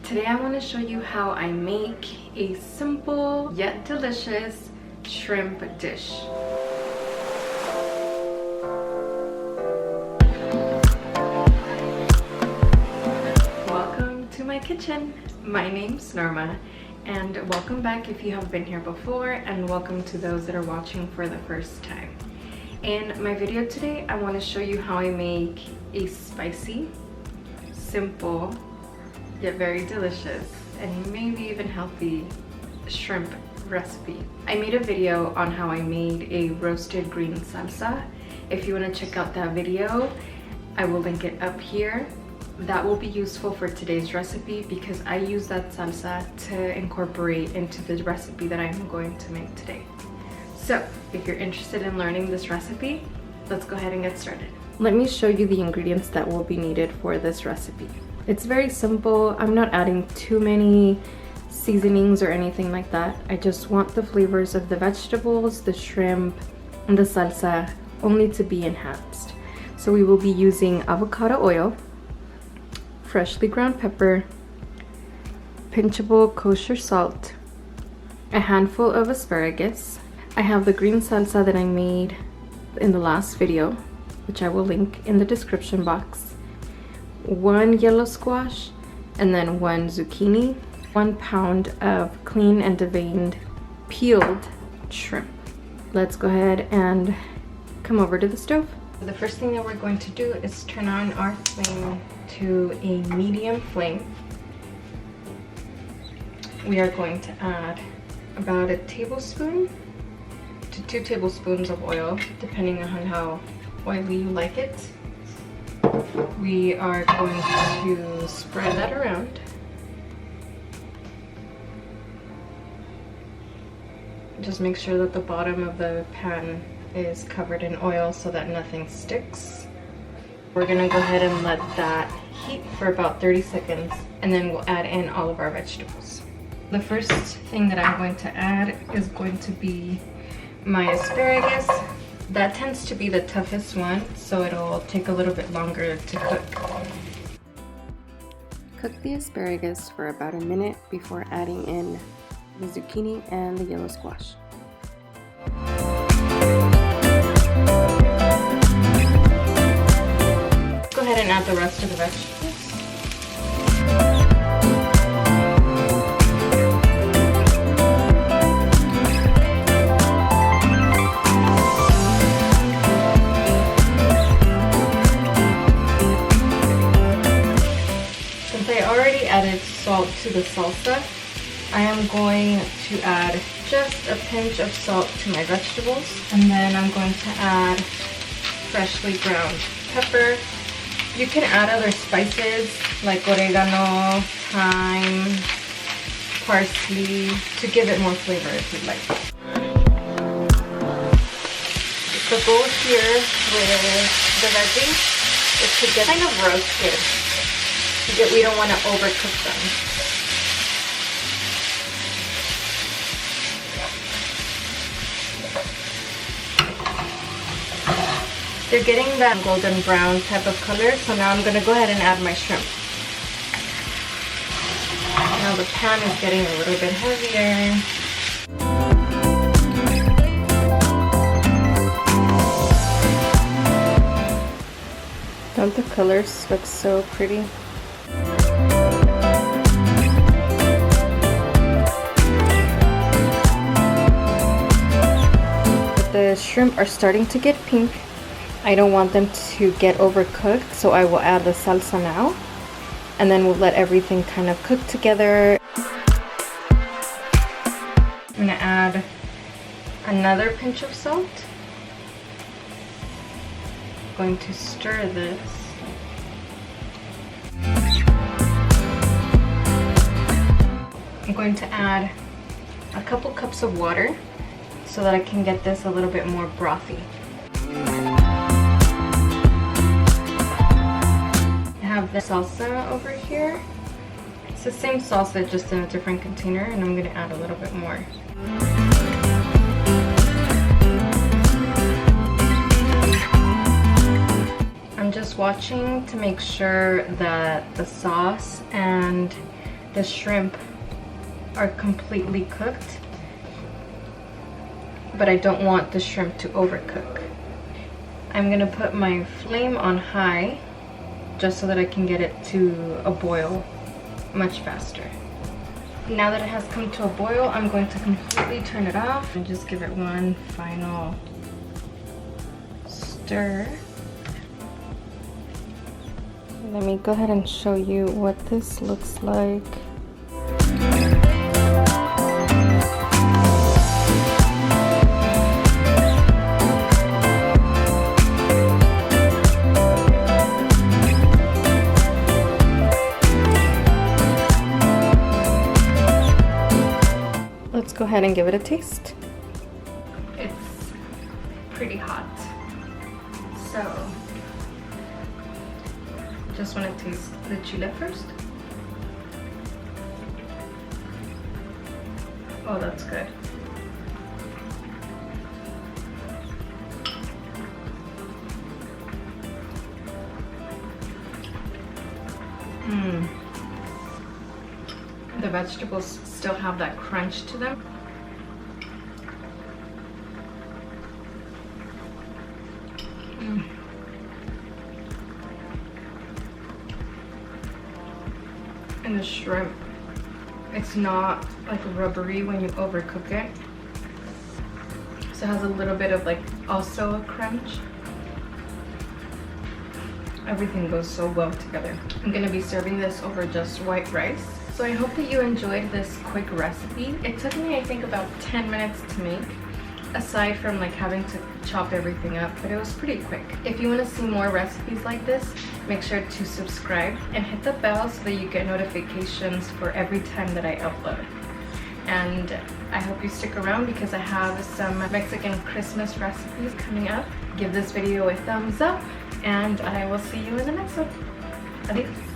Today I want to show you how I make a simple yet delicious shrimp dish. Welcome to my kitchen. My name's Norma and welcome back if you have been here before, and welcome to those that are watching for the first time. In my video today I want to show you how I make a spicy, simple, yet very delicious and maybe even healthy shrimp recipe. I made a video on how I made a roasted green salsa. If you want to check out that video, I will link it up here. That will be useful for today's recipe because I use that salsa to incorporate into the recipe that I'm going to make today. So if you're interested in learning this recipe, let's go ahead and get started. Let me show you the ingredients that will be needed for this recipe. It's very simple. I'm not adding too many seasonings or anything like that. I just want the flavors of the vegetables, the shrimp, and the salsa only to be enhanced. So we will be using avocado oil, freshly ground pepper, pinchable kosher salt, a handful of asparagus. I have the green salsa that I made in the last video, which I will link in the description box. 1 yellow squash, and then 1 zucchini, 1 pound of clean and deveined peeled shrimp. Let's go ahead and come over to the stove. The first thing that we're going to do is turn on our flame to a medium flame. We are going to add about a tablespoon to 2 tablespoons of oil, depending on how oily you like it. We are going to spread that around. Just make sure that the bottom of the pan is covered in oil so that nothing sticks. We're gonna go ahead and let that heat for about 30 seconds and then we'll add in all of our vegetables. The first thing that I'm going to add is going to be my asparagus. That tends to be the toughest one, so it'll take a little bit longer to cook. Cook the asparagus for about a minute before adding in the zucchini and the yellow squash. Go ahead and add the rest of the vegetables. Added salt to the salsa, I am going to add just a pinch of salt to my vegetables, and then I'm going to add freshly ground pepper. You can add other spices like oregano, thyme, parsley to give it more flavor if you'd like. The goal here with the veggies is to get kind of roasted. We don't want to overcook them. They're getting that golden brown type of color, so now I'm going to go ahead and add my shrimp. Now the pan is getting a little bit heavier. Don't the colors look so pretty? The shrimp are starting to get pink. I don't want them to get overcooked, so I will add the salsa now, and then we'll let everything kind of cook together. I'm gonna add another pinch of salt. I'm going to stir this. I'm going to add a couple cups of water so that I can get this a little bit more brothy. I have the salsa over here. It's the same salsa, just in a different container, and I'm going to add a little bit more. I'm just watching to make sure that the sauce and the shrimp are completely cooked, but I don't want the shrimp to overcook. I'm gonna put my flame on high just so that I can get it to a boil much faster. Now that it has come to a boil, I'm going to completely turn it off and just give it one final stir. Let me go ahead and show you what this looks like. Let's go ahead and give it a taste. It's pretty hot, so just want to taste the chile first. Oh, that's good. The vegetables still have that crunch to them. And the shrimp, it's not like rubbery when you overcook it. So it has a little bit of like also a crunch. Everything goes so well together. I'm gonna be serving this over just white rice. So I hope that you enjoyed this quick recipe. It took me, I think, about 10 minutes to make, aside from like having to chop everything up, but it was pretty quick. If you want to see more recipes like this, make sure to subscribe and hit the bell so that you get notifications for every time that I upload. And I hope you stick around because I have some Mexican Christmas recipes coming up. Give this video a thumbs up and I will see you in the next one. Adios.